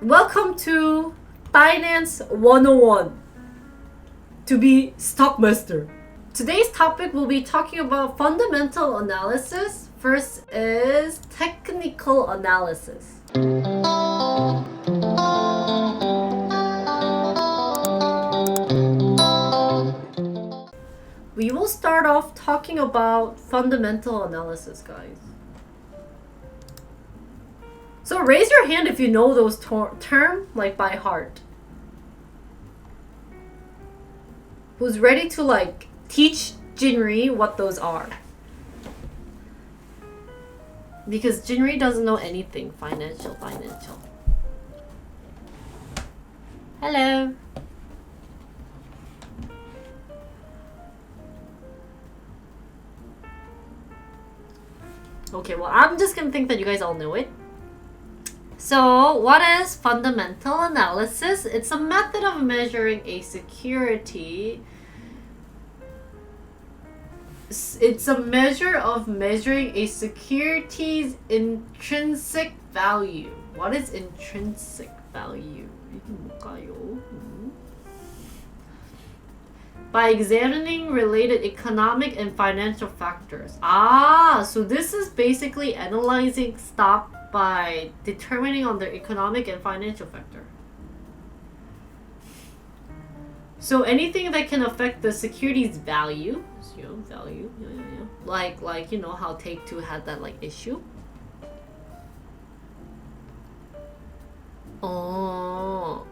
Welcome to Finance 101 to be stockmaster. Today's topic will be talking about fundamental analysis. First is technical analysis. We will start off talking about fundamental analysis, guys. So raise your hand if you know those terms like by heart. Who's ready to teach Jinri what those are? Because Jinri doesn't know anything financial. Hello. Okay, well, I'm just gonna think that you guys all know it. So, what is fundamental analysis? It's a method of measuring a security. It's a measure of measuring a security's intrinsic value. What is intrinsic value? By examining related economic and financial factors. So this is basically analyzing stock by determining on their economic and financial factor. So anything that can affect the security's value, like how Take-Two had that issue. Oh.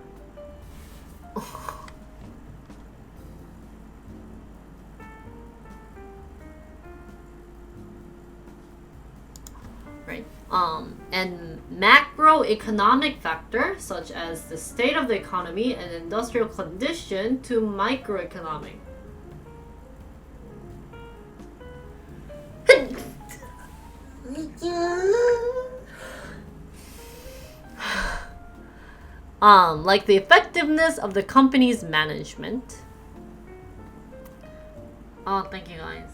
Right. And macroeconomic factors such as the state of the economy and industrial condition to microeconomic. Like the effectiveness of the company's management. Oh, thank you guys.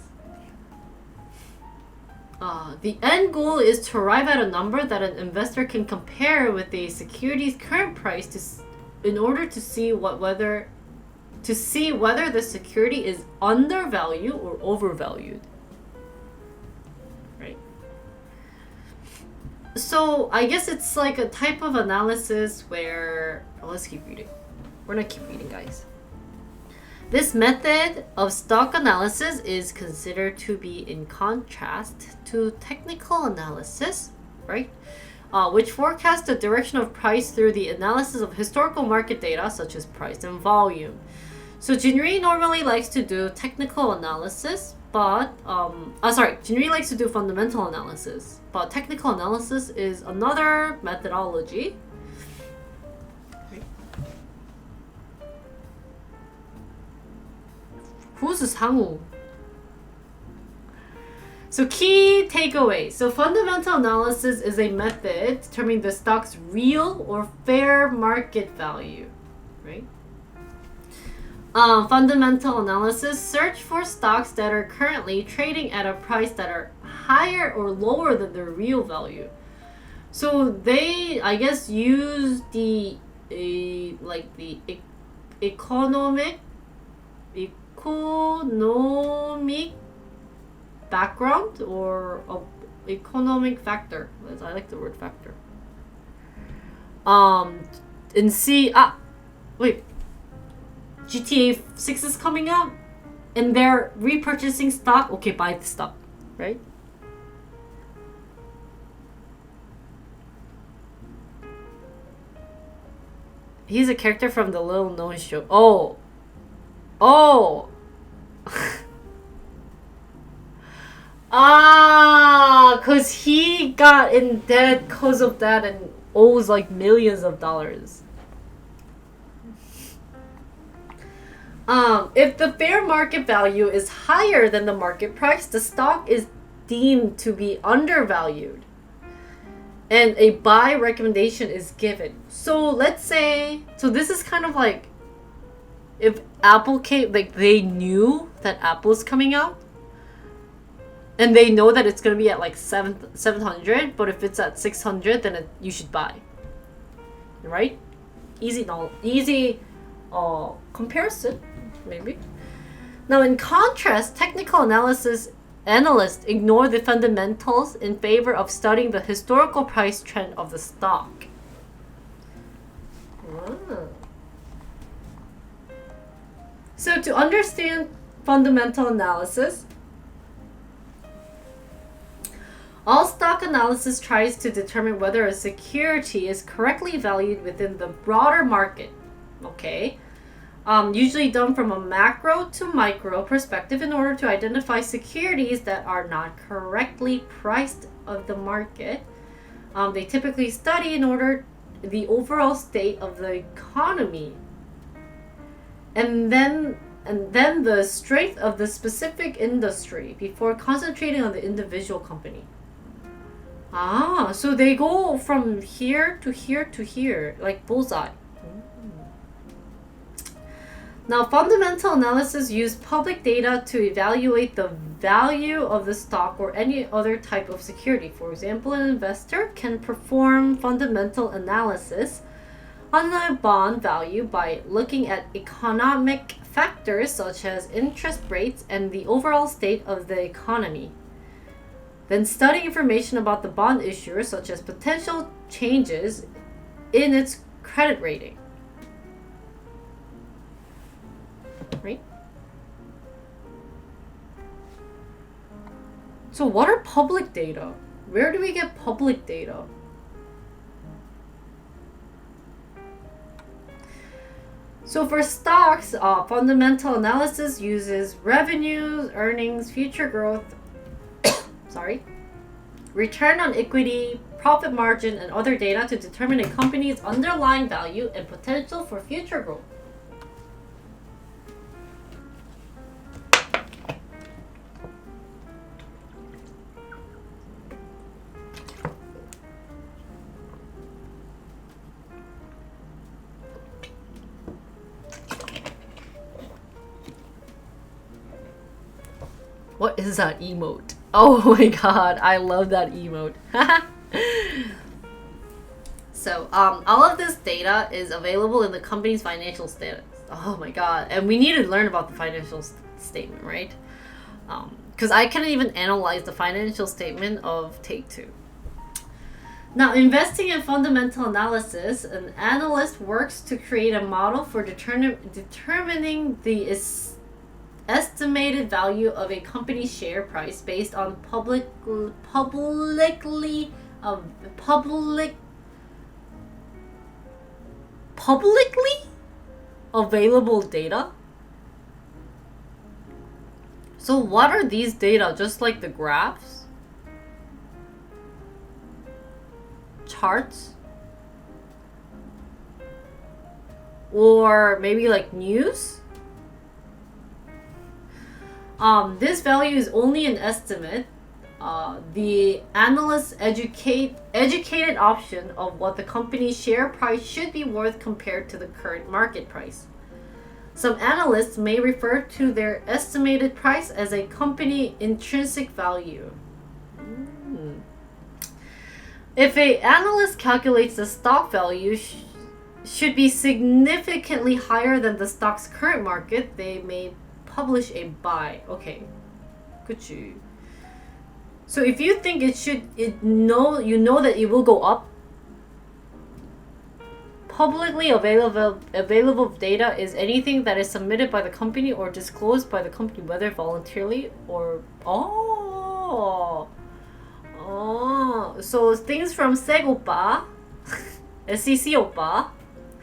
The end goal is to arrive at a number that an investor can compare with a security's current price in order to see whether the security is undervalued or overvalued. Right. So I guess it's like a type of analysis where let's keep reading. We're gonna keep reading, guys. This method of stock analysis is considered to be in contrast to technical analysis, right? Which forecasts the direction of price through the analysis of historical market data such as price and volume. So Jinri normally likes to do technical analysis, but Jinri likes to do fundamental analysis, but technical analysis is another methodology. Who's Sangu? So key takeaways. So fundamental analysis is a method determining the stock's real or fair market value, right? Fundamental analysis search for stocks that are currently trading at a price that are higher or lower than their real value. So they, I guess, use the economic background or economic factor. I like the word factor. And see, wait, GTA 6 is coming out and they're repurchasing stock. Okay, buy the stock, right? He's a character from the Little Known Show. Oh. Cause he got in debt cause of that and owes millions of dollars. If the fair market value is higher than the market price, the stock is deemed to be undervalued and a buy recommendation is given. So let's say, this is kind of like if Apple came, they knew that Apple's coming out and they know that it's going to be at 700, but if it's at 600, then you should buy. right? Easy comparison, maybe. Now, in contrast, technical analysts ignore the fundamentals in favor of studying the historical price trend of the stock. So to understand fundamental analysis, all stock analysis tries to determine whether a security is correctly valued within the broader market. Okay? Usually done from a macro to micro perspective in order to identify securities that are not correctly priced of the market. They typically study in order the overall state of the economy, and then the strength of the specific industry before concentrating on the individual company. So they go from here to here to here, like bullseye. Now, fundamental analysis use public data to evaluate the value of the stock or any other type of security. For example, an investor can perform fundamental analysis on a bond value by looking at economic factors such as interest rates and the overall state of the economy. Then study information about the bond issuer, such as potential changes in its credit rating. Right? So what are public data? Where do we get public data? So for stocks, fundamental analysis uses revenues, earnings, future growth, return on equity, profit margin, and other data to determine a company's underlying value and potential for future growth. What is that emote? Oh my god, I love that emote. So, all of this data is available in the company's financial status. Oh my god, and we need to learn about the financial statement, right? Because I can't even analyze the financial statement of Take-Two. Now, investing in fundamental analysis, an analyst works to create a model for determining the estimated value of a company's share price based on publicly available data. So what are these data? Just like the graphs? Charts? Or maybe like news? This value is only an estimate. The analyst's educated option of what the company's share price should be worth compared to the current market price. Some analysts may refer to their estimated price as a company intrinsic value. If an analyst calculates the stock value should be significantly higher than the stock's current market, they may publish a buy. Okay. 그치. So if you think you know that it will go up, publicly available data is anything that is submitted by the company or disclosed by the company, whether voluntarily or so things from Seg Oppa, SEC Oppa.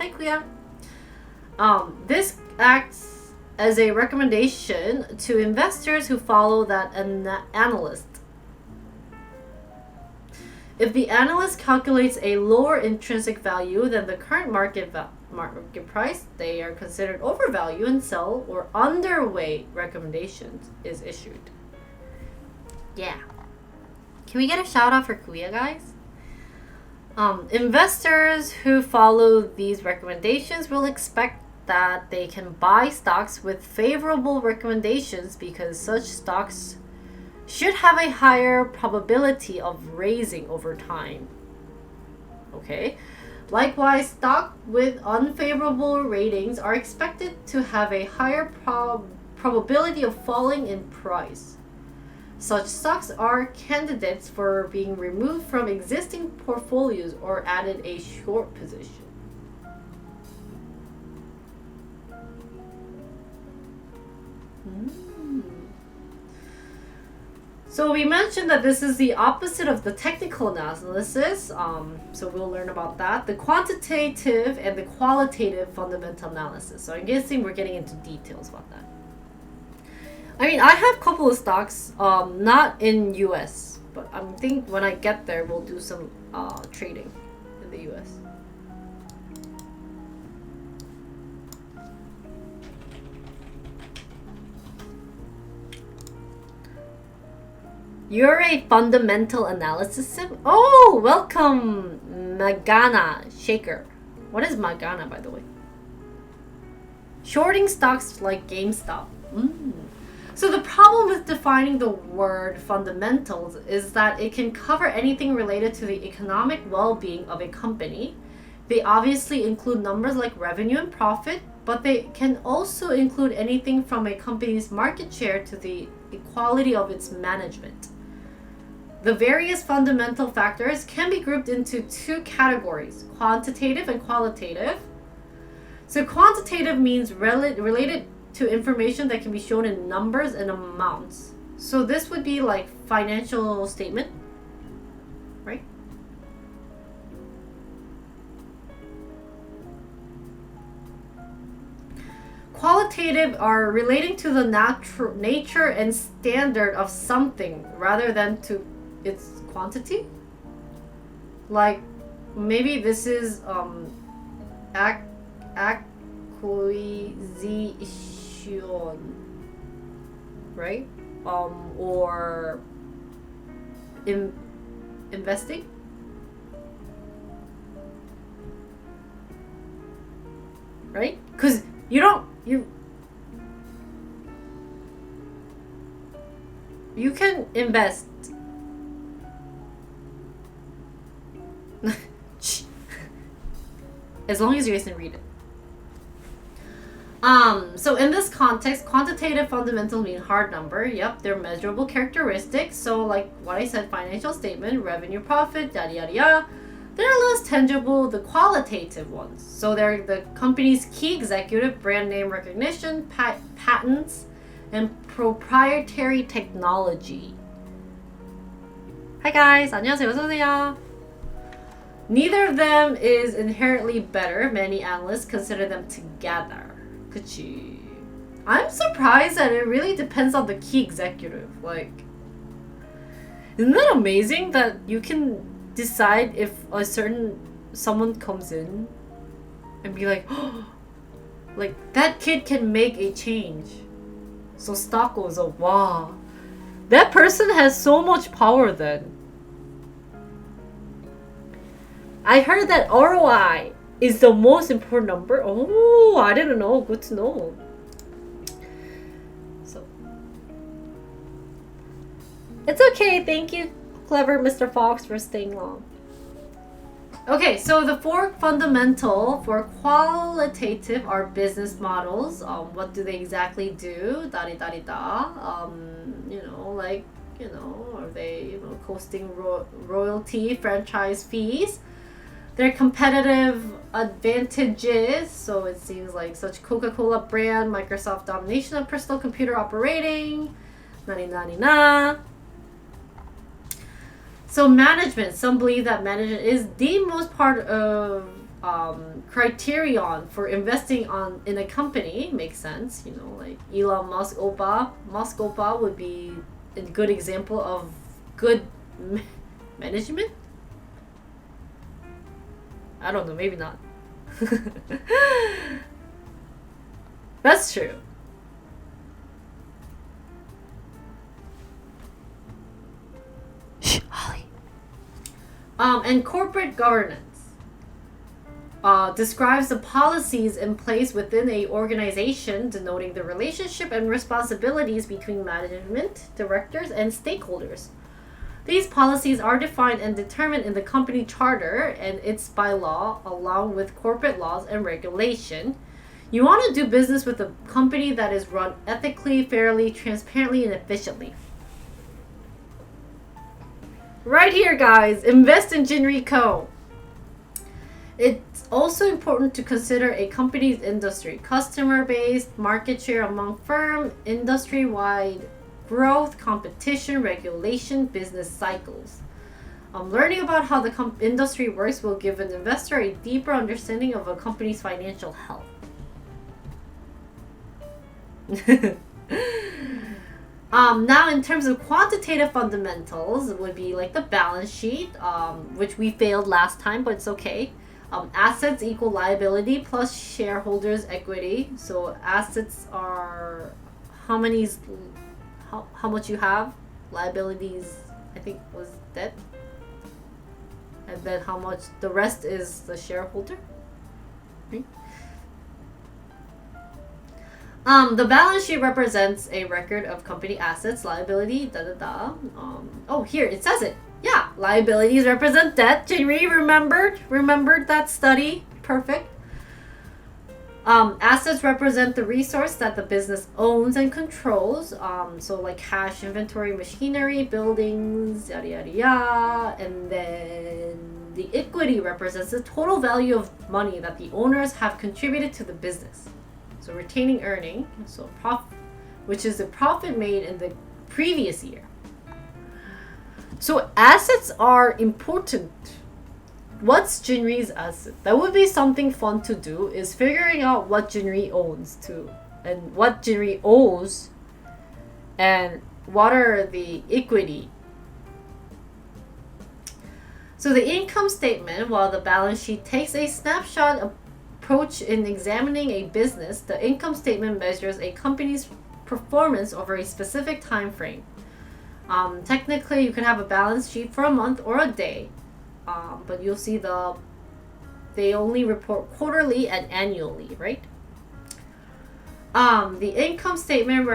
Hi Kuya. This acts as a recommendation to investors who follow that analyst. If the analyst calculates a lower intrinsic value than the current market price, they are considered overvalued and sell or underweight recommendations is issued. Yeah. Can we get a shout out for Kuya, guys? Investors who follow these recommendations will expect that they can buy stocks with favorable recommendations because such stocks should have a higher probability of raising over time. Okay? Likewise, stock with unfavorable ratings are expected to have a higher probability of falling in price. Such stocks are candidates for being removed from existing portfolios or added a short position. So we mentioned that this is the opposite of the technical analysis. So we'll learn about that. The quantitative and the qualitative fundamental analysis. So I'm guessing we're getting into details about that. I mean, I have a couple of stocks, not in US, but I think when I get there, we'll do some trading in the US. You're a fundamental analysis sim? Oh, welcome, Magana Shaker. What is Magana, by the way? Shorting stocks like GameStop. So the problem with defining the word fundamentals is that it can cover anything related to the economic well-being of a company. They obviously include numbers like revenue and profit, but they can also include anything from a company's market share to the quality of its management. The various fundamental factors can be grouped into two categories, quantitative and qualitative. So quantitative means related to information that can be shown in numbers and amounts. So this would be like financial statement, right? Qualitative are relating to the nature and standard of something rather than to its quantity. Like maybe this is acquisition, right? Or investing. Right? Because you can invest. As long as you guys can read it. So in this context, quantitative fundamentals mean hard number. Yep, they're measurable characteristics. So like what I said, financial statement, revenue, profit, yada yada yada. They're less tangible, the qualitative ones. So they're the company's key executive, brand name recognition, patents, and proprietary technology. Hi guys, 안녕하세요, 어서오세요. Neither of them is inherently better. Many analysts consider them together. 그치. I'm surprised that it really depends on the key executive. Like, isn't that amazing that you can decide if someone comes in and be like, oh, like that kid can make a change. So stock goes up. Wow. That person has so much power then. I heard that ROI is the most important number. Oh, I didn't know. Good to know. So, it's okay. Thank you, clever Mr. Fox, for staying long. Okay, so the four fundamental for qualitative are business models. What do they exactly do? Are they costing royalty, franchise fees? Their competitive advantages, so it seems like such Coca-Cola brand, Microsoft domination of personal computer operating, na. So management, some believe that management is the most part of criterion for investing in a company. Makes sense, like Elon Musk Opa would be a good example of good management. I don't know, maybe not. That's true. Shh, Holly. And corporate governance describes the policies in place within a organization, denoting the relationship and responsibilities between management, directors, and stakeholders. These policies are defined and determined in the company charter and its bylaw, along with corporate laws and regulation. You want to do business with a company that is run ethically, fairly, transparently, and efficiently. Right here, guys, invest in Jinri Co. It's also important to consider a company's industry, customer base, market share among firm, industry-wide growth, competition, regulation, business cycles. Learning about how the industry works will give an investor a deeper understanding of a company's financial health. Now, in terms of quantitative fundamentals, it would be like the balance sheet, which we failed last time, but it's okay. Assets equal liability plus shareholders' equity. So assets are how much you have. Liabilities, I think, was debt. And then how much the rest is the shareholder. Right? The balance sheet represents a record of company assets, liability, oh, here, it says it. Yeah, liabilities represent debt. Jinri remembered that study. Perfect. Assets represent the resource that the business owns and controls. So like cash, inventory, machinery, buildings, yada, yada, yada. And then the equity represents the total value of money that the owners have contributed to the business. So retaining earning, so which is the profit made in the previous year. So assets are important. What's Jinri's asset? That would be something fun to do, is figuring out what Jinri owns too, and what Jinri owes, and what are the equity. So the income statement, while the balance sheet takes a snapshot approach in examining a business, the income statement measures a company's performance over a specific time frame. Technically, you can have a balance sheet for a month or a day, but you'll see they only report quarterly and annually, right? The income statement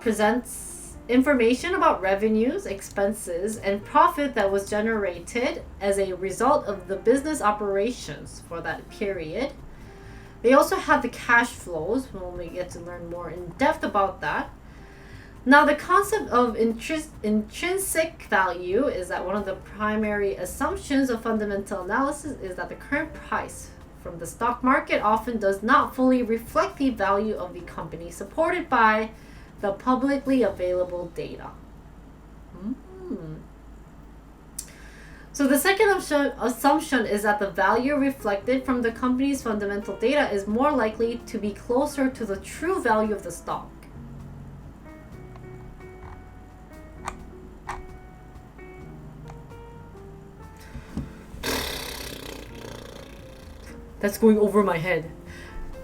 presents information about revenues, expenses, and profit that was generated as a result of the business operations for that period. They also have the cash flows when we get to learn more in depth about that. Now, the concept of intrinsic value is that one of the primary assumptions of fundamental analysis is that the current price from the stock market often does not fully reflect the value of the company, supported by the publicly available data. So the second assumption is that the value reflected from the company's fundamental data is more likely to be closer to the true value of the stock. That's going over my head.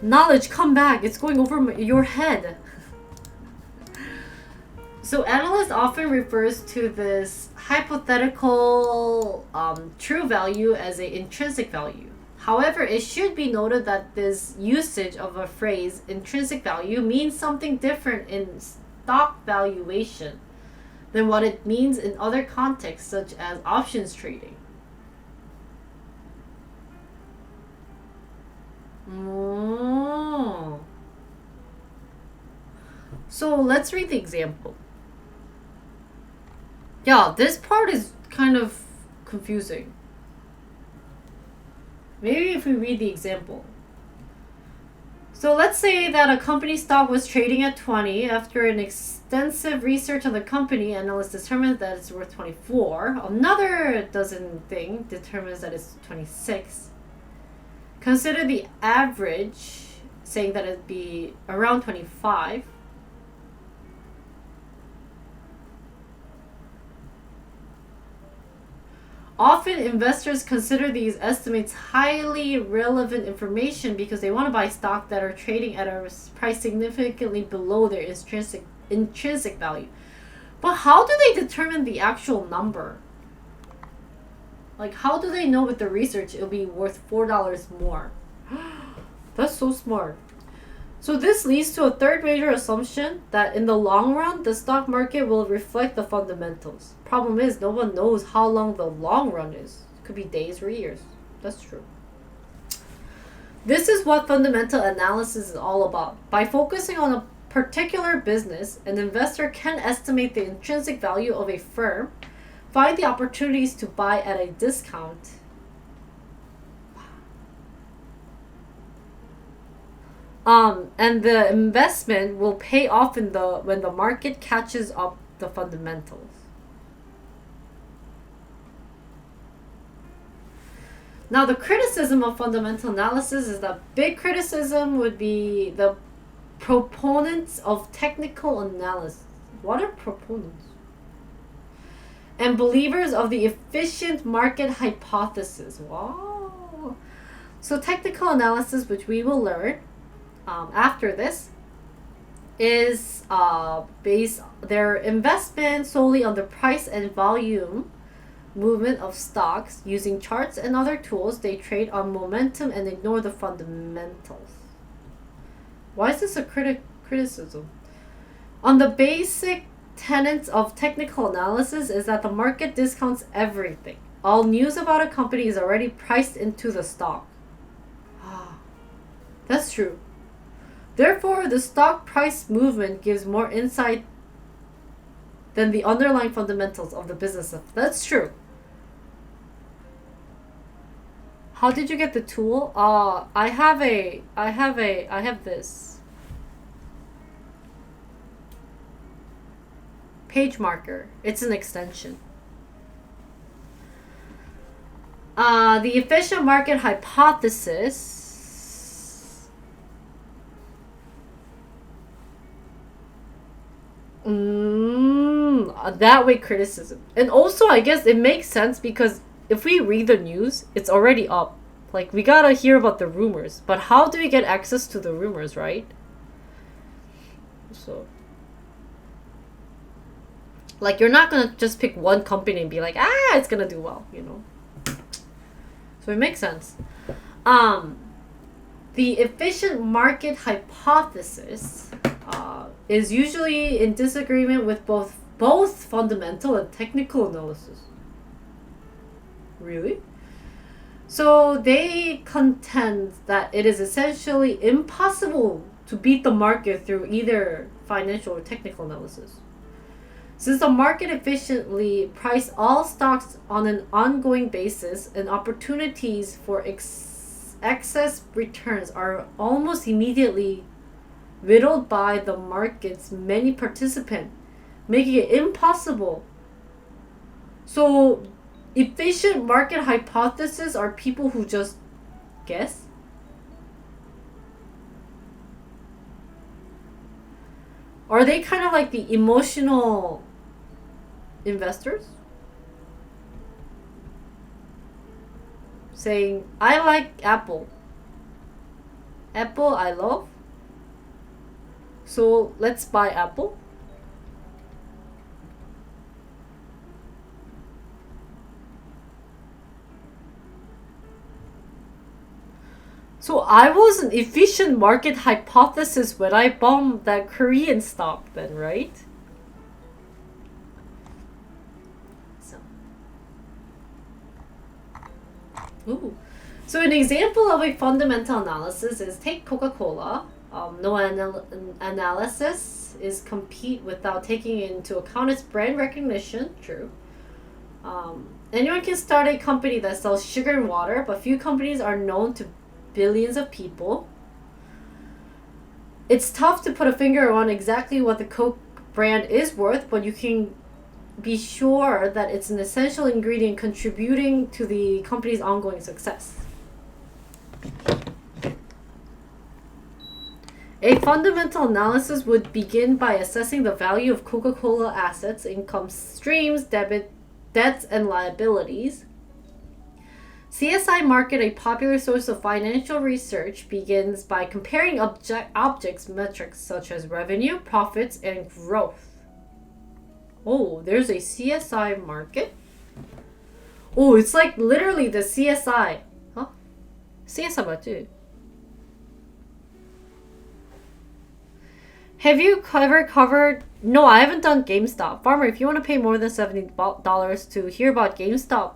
Knowledge, come back. It's going over your head. So analysts often refers to this hypothetical true value as an intrinsic value. However, it should be noted that this usage of a phrase, intrinsic value, means something different in stock valuation than what it means in other contexts, such as options trading. So let's read the example. Yeah, this part is kind of confusing. Maybe if we read the example. So let's say that a company stock was trading at 20. After an extensive research on the company, analysts determined that it's worth 24. Another dozen thing determines that it's 26. Consider the average, saying that it'd be around 25. Often investors consider these estimates highly relevant information because they want to buy stock that are trading at a price significantly below their intrinsic value. But how do they determine the actual number? Like, how do they know with the research it'll be worth $4 more? That's so smart. So this leads to a third major assumption that in the long run, the stock market will reflect the fundamentals. Problem is, no one knows how long the long run is. It could be days or years. That's true. This is what fundamental analysis is all about. By focusing on a particular business, an investor can estimate the intrinsic value of a firm, find the opportunities to buy at a discount, and the investment will pay off when the market catches up the fundamentals. Now, the criticism of fundamental analysis is that big criticism would be the proponents of technical analysis. What are proponents? And believers of the efficient market hypothesis. Wow. So technical analysis, which we will learn after this, is based their investment solely on the price and volume movement of stocks. Using charts and other tools, they trade on momentum and ignore the fundamentals. Why is this a criticism? On the basic tenets of technical analysis is that the market discounts everything. All news about a company is already priced into the stock. That's true. Therefore, the stock price movement gives more insight than the underlying fundamentals of the business. That's true. How did you get the tool? I have this. PageMarker. It's an extension. The efficient market hypothesis. That way criticism. And also, I guess it makes sense because if we read the news, it's already up. Like, we gotta hear about the rumors. But how do we get access to the rumors, right? So, like, you're not gonna just pick one company and be like, it's gonna do well, you know? So it makes sense. The efficient market hypothesis is usually in disagreement with both fundamental and technical analysis. Really? So they contend that it is essentially impossible to beat the market through either financial or technical analysis. Since the market efficiently prices all stocks on an ongoing basis, and opportunities for excess returns are almost immediately whittled by the market's many participants, making it impossible. So, efficient market hypothesis are people who just guess. Are they kind of like the emotional investors? Saying, I like Apple. Apple I love. So let's buy Apple. So I was an efficient market hypothesis when I bombed that Korean stock then, right? So an example of a fundamental analysis is take Coca-Cola. No analysis is compete without taking into account its brand recognition. True. Anyone can start a company that sells sugar and water, but few companies are known to billions of people. It's tough to put a finger on exactly what the Coke brand is worth, but you can be sure that it's an essential ingredient contributing to the company's ongoing success. A fundamental analysis would begin by assessing the value of Coca-Cola assets, income streams, debts, and liabilities. CSI Market, a popular source of financial research, begins by comparing objects metrics such as revenue, profits, and growth. Oh, there's a CSI Market? Oh, it's like literally the CSI. Huh? CSI 맞지? Have you ever covered? No, I haven't done GameStop. Farmer, if you want to pay more than $70 to hear about GameStop,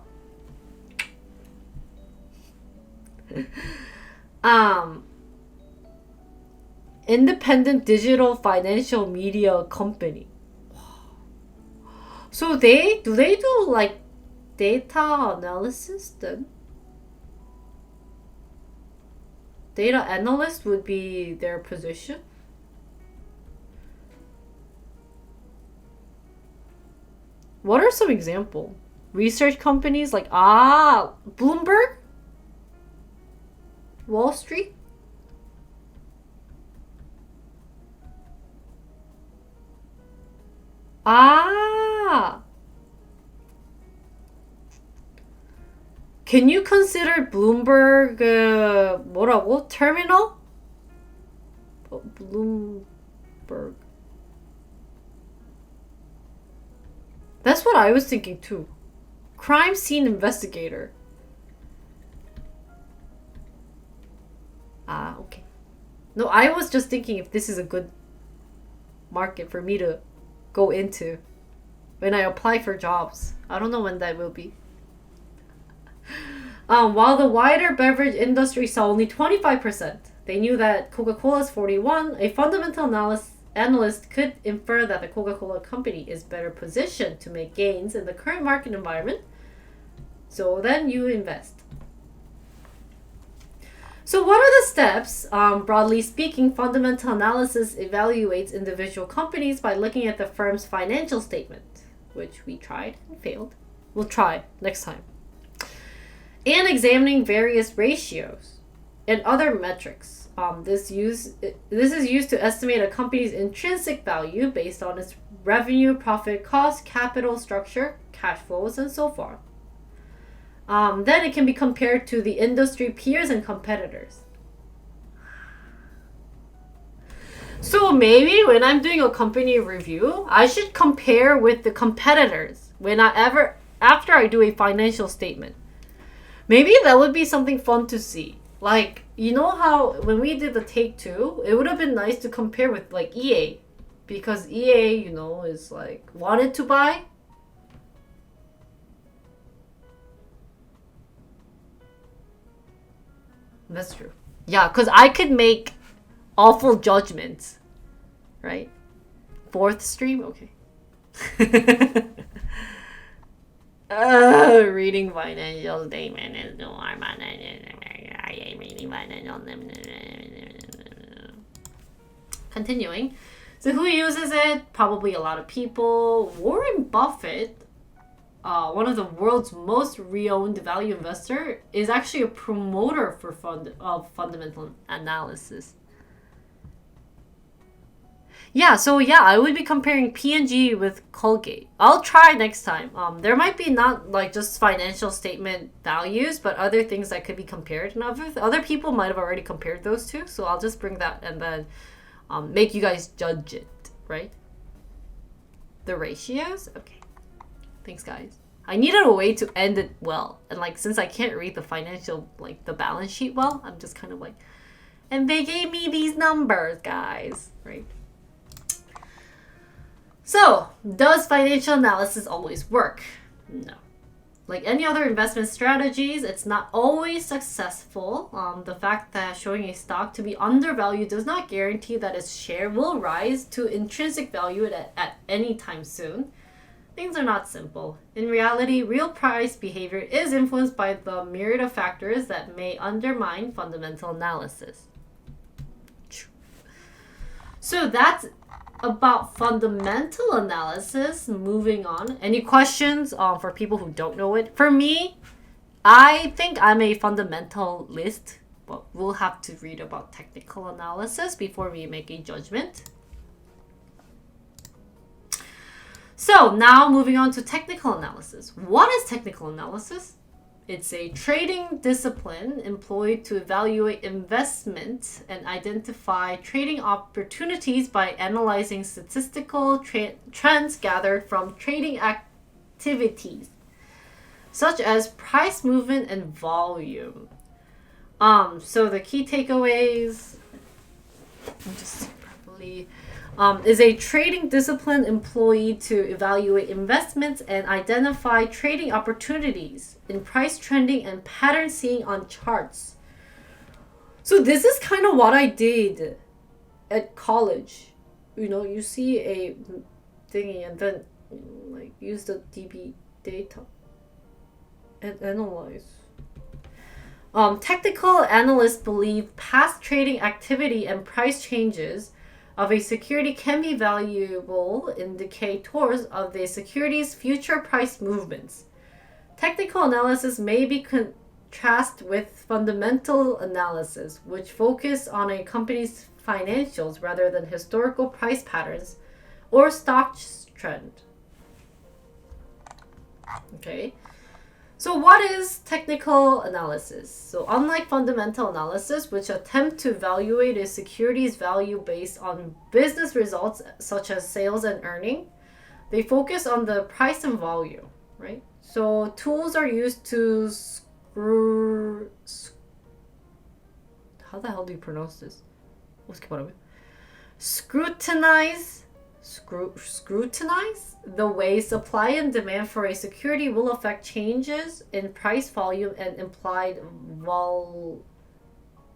independent digital financial media company. So do they do like data analysis then? Data analyst would be their position? What are some examples? Research companies like Bloomberg? Wall Street? Can you consider Bloomberg 뭐라고? Terminal? Bloomberg. That's what I was thinking too. Crime scene investigator. Okay. No, I was just thinking if this is a good market for me to go into when I apply for jobs. I don't know when that will be. While the wider beverage industry saw only 25%, they knew that Coca-Cola's 41%. A fundamental analyst could infer that the Coca-Cola company is better positioned to make gains in the current market environment. So then you invest. So what are the steps? Broadly speaking, fundamental analysis evaluates individual companies by looking at the firm's financial statement, which we tried and failed. We'll try next time. And examining various ratios and other metrics. This is used to estimate a company's intrinsic value based on its revenue, profit, cost, capital structure, cash flows, and so forth. Then it can be compared to the industry peers and competitors. So maybe when I'm doing a company review, I should compare with the competitors after I do a financial statement. Maybe that would be something fun to see. Like, you know how when we did the Take Two, it would have been nice to compare with like EA. Because EA, is like wanted to buy. That's true. Yeah, because I could make awful judgments. Right? Fourth stream? Okay. Reading financial statement is no harm. Continuing. So who uses it? Probably a lot of people. Warren Buffett, one of the world's most renowned value investor, is actually a promoter for fundamental analysis. I would be comparing P&G with Colgate. I'll try next time. There might be not like just financial statement values, but other things that could be compared. And other people might have already compared those two, so I'll just bring that and then make you guys judge it, right? The ratios? Okay. Thanks, guys. I needed a way to end it well. And since I can't read the financial, the balance sheet well, I'm just kind of and they gave me these numbers, guys, right? So, does financial analysis always work? No. Like any other investment strategies, it's not always successful. The fact that showing a stock to be undervalued does not guarantee that its share will rise to intrinsic value at any time soon. Things are not simple. In reality, real price behavior is influenced by the myriad of factors that may undermine fundamental analysis. So that's about fundamental analysis. Moving on. Any questions for people who don't know it? For me, I think I'm a fundamentalist, but we'll have to read about technical analysis before we make a judgment. So now moving on to technical analysis. What is technical analysis? It's a trading discipline employed to evaluate investment and identify trading opportunities by analyzing statistical trends gathered from trading activities, such as price movement and volume. So the key takeaways, let me just see properly. is a trading discipline employed to evaluate investments and identify trading opportunities in price trending and pattern seeing on charts. So this is kind of what I did at college. You know, you see a thingy and then like use the DB data and analyze. Technical analysts believe past trading activity and price changes of a security can be valuable indicators of the security's future price movements. Technical analysis may be contrasted with fundamental analysis, which focus on a company's financials rather than historical price patterns or stock trend. Okay. So what is technical analysis? So unlike fundamental analysis, which attempt to evaluate a security's value based on business results such as sales and earning, they focus on the price and volume, right? So tools are used to how the hell do you pronounce this? Scrutinize the way supply and demand for a security will affect changes in price, volume, and implied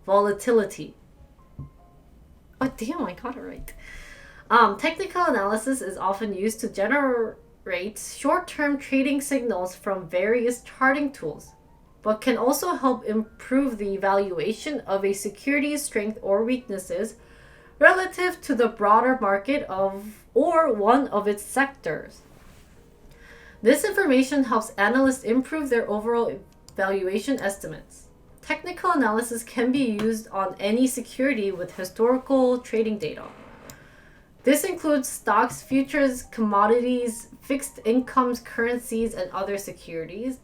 volatility. Oh damn, I got it right. Technical analysis is often used to generate short-term trading signals from various charting tools, but can also help improve the evaluation of a security's strength or weaknesses relative to the broader market or one of its sectors. This information helps analysts improve their overall valuation estimates. Technical analysis can be used on any security with historical trading data. This includes stocks, futures, commodities, fixed incomes, currencies, and other securities.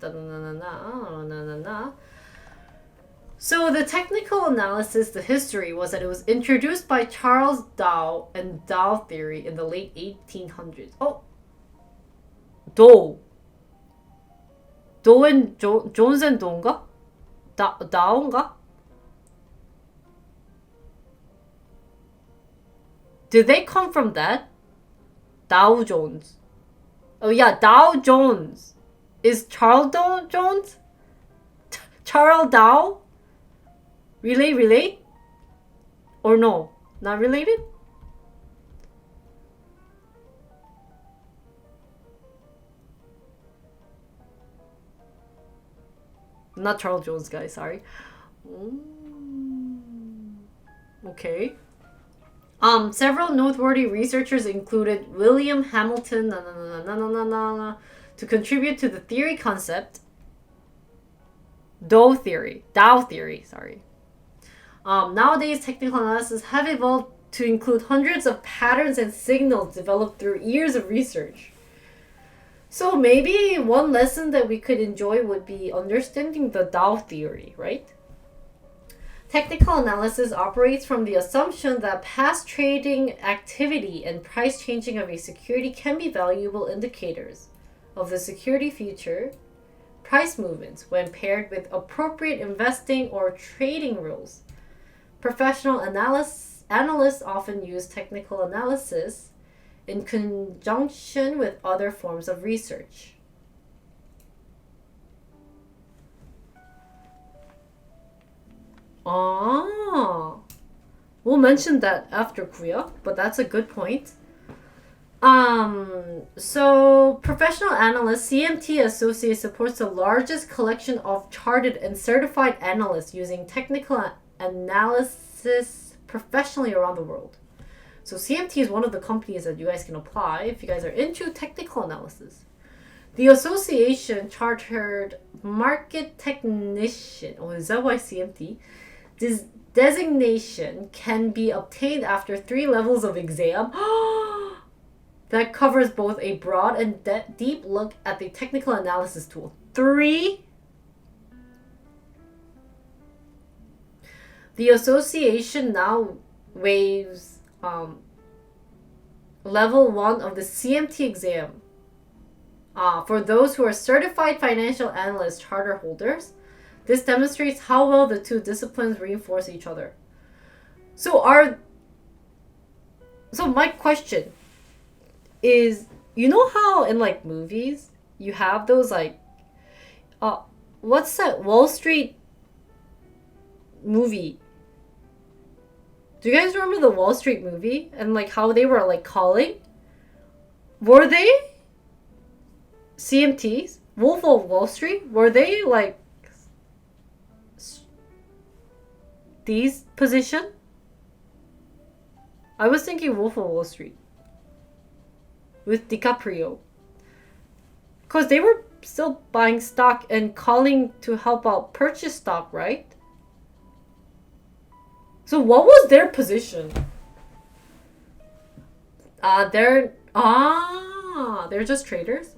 So the technical analysis, the history was that it was introduced by Charles Dow and Dow theory in the late 1800s. Oh, Dow and Jones and Down가? Dow인가? Did they come from that? Dow Jones. Oh yeah, Dow Jones. Is Charles Dow Jones? Charles Dow? Relate? Or no? Not related? Not Charles Jones, guys, sorry. Okay. Several noteworthy researchers included William Hamilton to contribute to the theory concept. Dow theory, sorry. Nowadays, technical analysis have evolved to include hundreds of patterns and signals developed through years of research. So maybe one lesson that we could enjoy would be understanding the Dow theory, right? Technical analysis operates from the assumption that past trading activity and price changing of a security can be valuable indicators of the security future price movements when paired with appropriate investing or trading rules. Professional analysts often use technical analysis in conjunction with other forms of research. We'll mention that after Kuya, but that's a good point. So professional analysts, CMT Associates supports the largest collection of chartered and certified analysts using technical analysis professionally around the world. So CMT is one of the companies that you guys can apply if you guys are into technical analysis. The association chartered market technician, is that why CMT? This designation can be obtained after 3 levels of exam that covers both a broad and deep look at the technical analysis tool. 3? The association now waives level 1 of the CMT exam for those who are certified financial analyst charter holders. This demonstrates how well the two disciplines reinforce each other. So So my question is, you know how in like movies you have those like uh what's that Wall Street movie? Do you guys remember the Wall Street movie and like how they were like calling? Were they CMTs? Wolf of Wall Street? Were they like these position? I was thinking Wolf of Wall Street with DiCaprio. Because they were still buying stock and calling to help out purchase stock, right? So what was their position? They're just traders?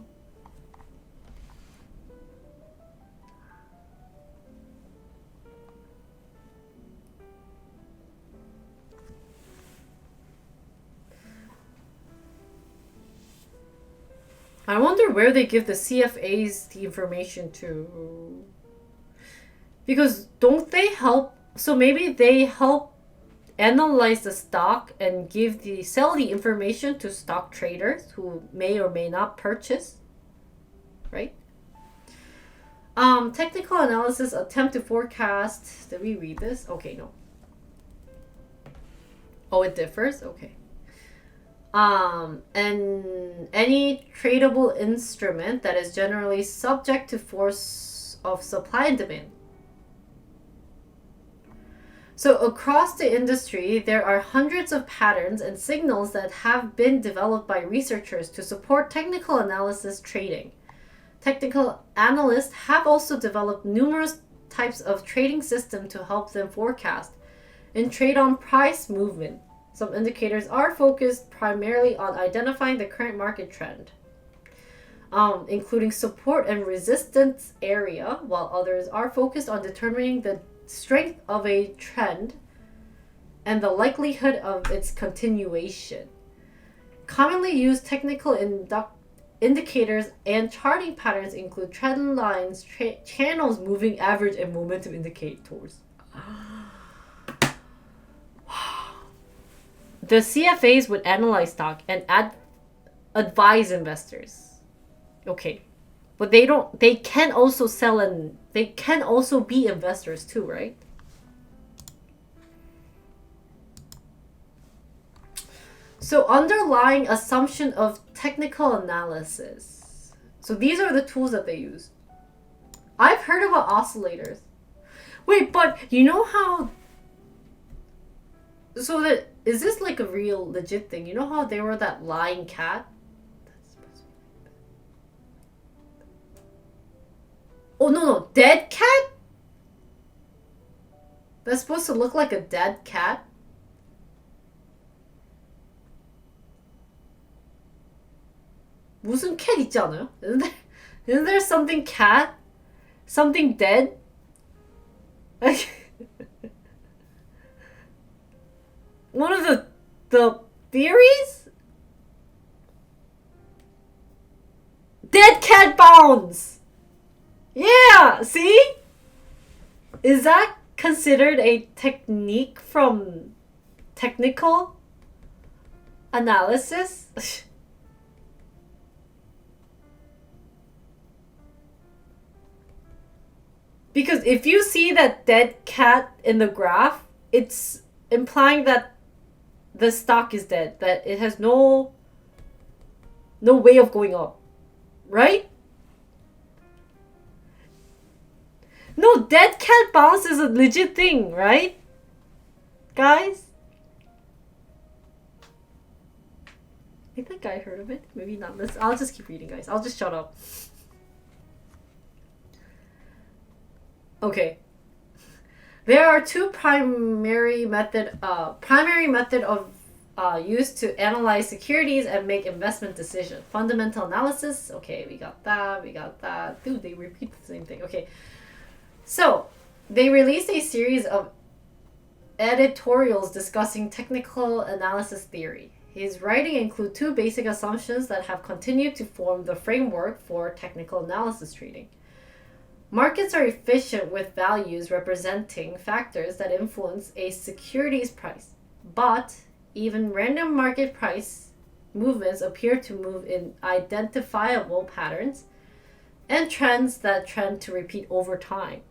I wonder where they give the CFAs the information to. Because don't they help? So maybe they help analyze the stock and sell the information to stock traders who may or may not purchase, right? Technical analysis attempt to forecast. Did we read this? Okay, no. Oh, it differs? Okay. And any tradable instrument that is generally subject to force of supply and demand. So across the industry, there are hundreds of patterns and signals that have been developed by researchers to support technical analysis trading. Technical analysts have also developed numerous types of trading systems to help them forecast and trade on price movement. Some indicators are focused primarily on identifying the current market trend, including support and resistance area, while others are focused on determining the strength of a trend and the likelihood of its continuation. Commonly used technical indicators and charting patterns include trend lines, channels, moving average, and momentum indicators. The CFAs would analyze stock and advise investors. Okay. But they can also sell and they can also be investors too, right? So underlying assumption of technical analysis. So these are the tools that they use. I've heard about oscillators. Wait, but you know how... So that is this like a real legit thing? You know how they were that lying cat? Oh, no, dead cat? That's supposed to look like a dead cat? 무슨 cat 있지 않아요? Isn't there something cat? Something dead? One of the theories? Dead cat bounds! Yeah, see? Is that considered a technique from technical analysis? Because if you see that dead cat in the graph, it's implying that the stock is dead, that it has no way of going up, right? No, dead cat bounce is a legit thing, right? Guys? I think I heard of it. Maybe not. I'll just keep reading, guys. I'll just shut up. Okay. There are two primary method of used to analyze securities and make investment decisions. Fundamental analysis. Okay, we got that. Dude, they repeat the same thing. Okay. So, they released a series of editorials discussing technical analysis theory. His writing includes two basic assumptions that have continued to form the framework for technical analysis trading. Markets are efficient with values representing factors that influence a security's price, but even random market price movements appear to move in identifiable patterns and trends that trend to repeat over time.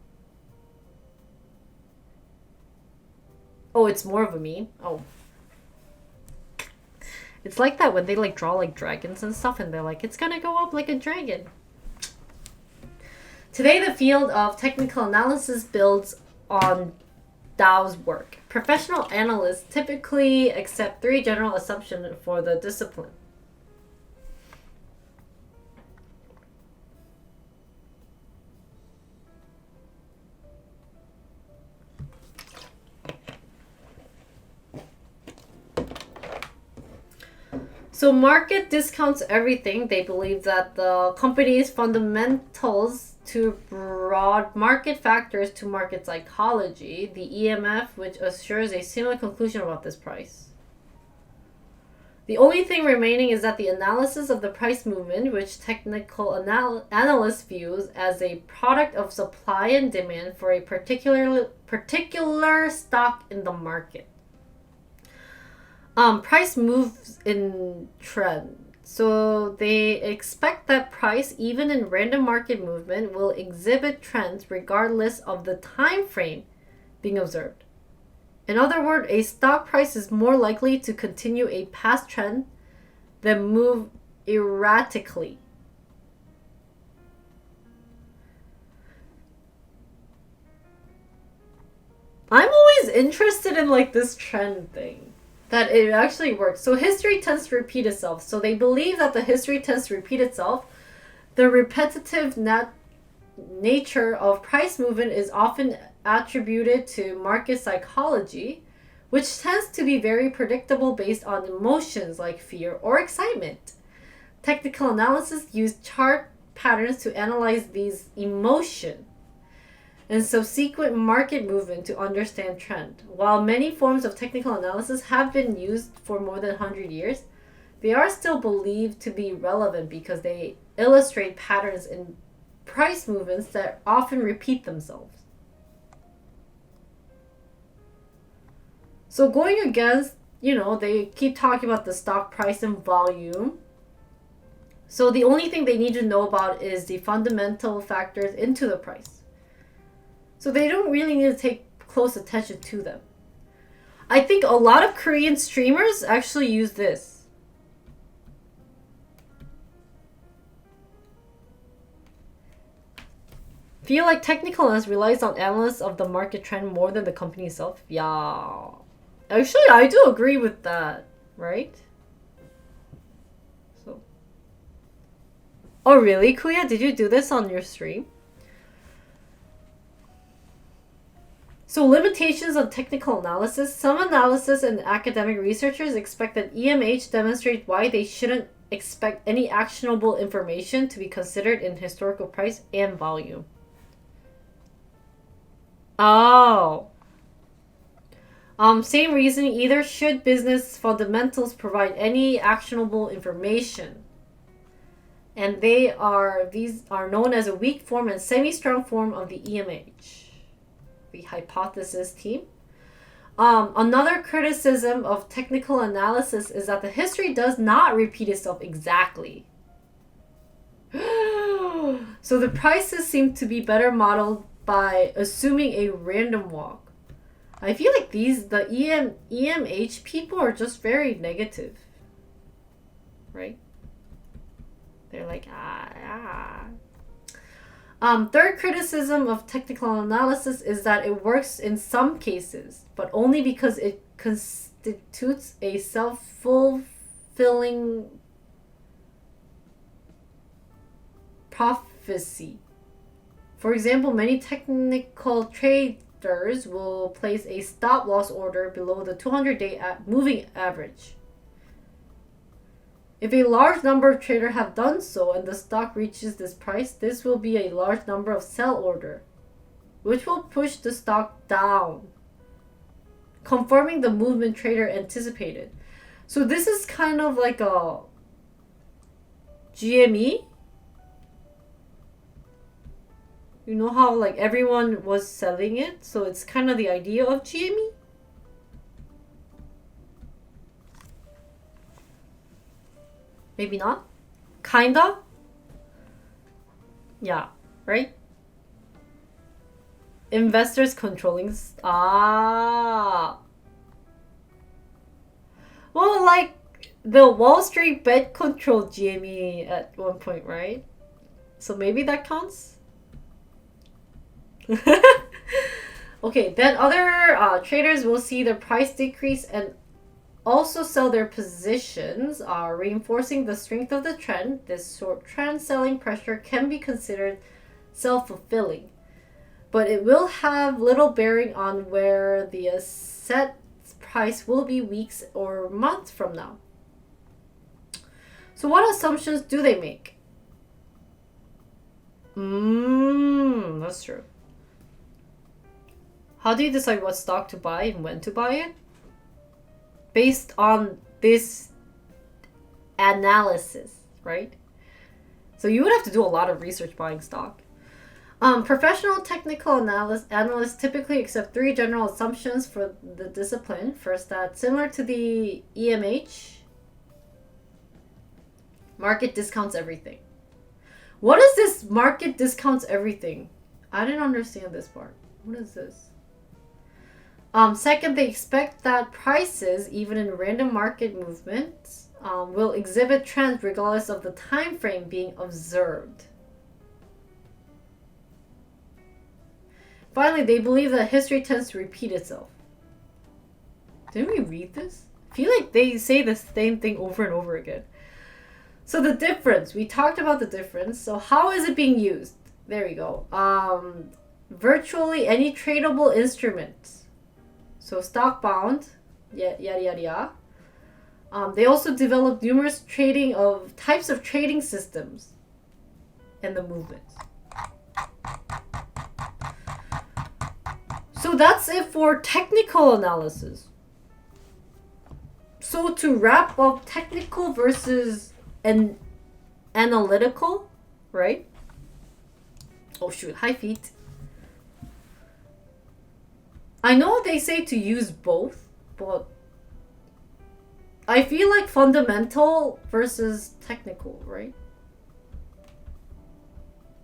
Oh, it's more of a meme? Oh. It's like that when they like draw like dragons and stuff and they're like, it's gonna go up like a dragon. Today, the field of technical analysis builds on Dow's work. Professional analysts typically accept 3 general assumptions for the discipline. So market discounts everything. They believe that the company's fundamentals to broad market factors to market psychology, the EMF, which assures a similar conclusion about this price. The only thing remaining is that the analysis of the price movement, which technical analysts views as a product of supply and demand for a particular stock in the market. Price moves in trend. So they expect that price, even in random market movement, will exhibit trends regardless of the time frame being observed. In other words, a stock price is more likely to continue a past trend than move erratically. I'm always interested in like this trend thing. That it actually works. So history tends to repeat itself. So they believe that the history tends to repeat itself. The repetitive nature of price movement is often attributed to market psychology, which tends to be very predictable based on emotions like fear or excitement. Technical analysis use chart patterns to analyze these emotions and subsequent market movement to understand trend. While many forms of technical analysis have been used for more than 100 years, they are still believed to be relevant because they illustrate patterns in price movements that often repeat themselves. So going against, they keep talking about the stock price and volume. So the only thing they need to know about is the fundamental factors into the price. So they don't really need to take close attention to them. I think a lot of Korean streamers actually use this. Feel like technical analysis relies on analysis of the market trend more than the company itself? Yeah. Actually, I do agree with that, right? So. Oh really, Kuya? Did you do this on your stream? So limitations of technical analysis. Some analysis and academic researchers expect that EMH demonstrates why they shouldn't expect any actionable information to be considered in historical price and volume. Oh. Same reason, either should business fundamentals provide any actionable information. And these are known as a weak form and semi-strong form of the EMH. The hypothesis team. Another criticism of technical analysis is that the history does not repeat itself exactly. So the prices seem to be better modeled by assuming a random walk. I feel like the EMH people are just very negative. Right? They're like, Third criticism of technical analysis is that it works in some cases, but only because it constitutes a self-fulfilling prophecy. For example, many technical traders will place a stop-loss order below the 200-day moving average. If a large number of traders have done so and the stock reaches this price, this will be a large number of sell order, which will push the stock down, confirming the movement trader anticipated. So this is kind of like a GME. You know how like everyone was selling it, so it's kind of the idea of GME. Maybe not? Kinda? Yeah, right? Investors controlling. Ah. Well, like, the Wall Street bet controlled GME at one point, right? So maybe that counts? Okay, then other traders will see the price decrease and also sell their positions, reinforcing the strength of the trend. This short trend selling pressure can be considered self-fulfilling, but it will have little bearing on where the set price will be weeks or months from now. So what assumptions do they make? That's true. How do you decide what stock to buy and when to buy it? Based on this analysis, right? So you would have to do a lot of research buying stock. Professional technical analysts typically accept three general assumptions for the discipline. First, that similar to the EMH, market discounts everything. What is this market discounts everything? I didn't understand this part. What is this? Second, they expect that prices, even in random market movements, will exhibit trends regardless of the time frame being observed. Finally, they believe that history tends to repeat itself. Didn't we read this? I feel like they say the same thing over and over again. So the difference, we talked about the difference. So how is it being used? There we go. Virtually any tradable instrument. So stock bound, yada yada yada. They also developed numerous types of trading systems and the movements. So that's it for technical analysis. So to wrap up technical versus analytical, right? Oh shoot, hi feet. I know they say to use both, but I feel like fundamental versus technical, right?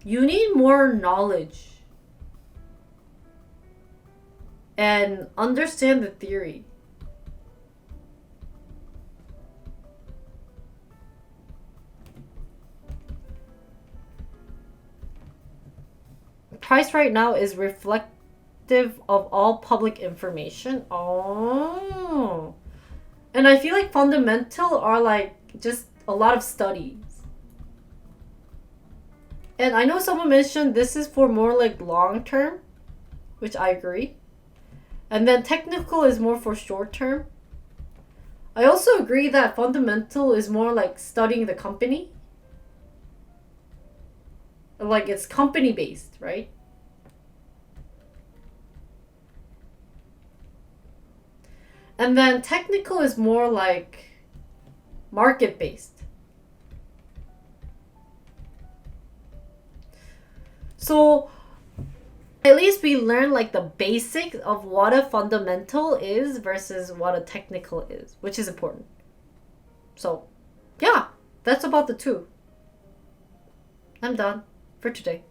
You need more knowledge and understand the theory. Price right now is reflective of all public information. Oh. And I feel like fundamental are like just a lot of studies. And I know someone mentioned this is for more like long term, which I agree. And then technical is more for short term. I also agree that fundamental is more like studying the company. Like it's company based, right? And then technical is more like market based. So at least we learn like the basics of what a fundamental is versus what a technical is, which is important. So yeah, that's about the two. I'm done for today.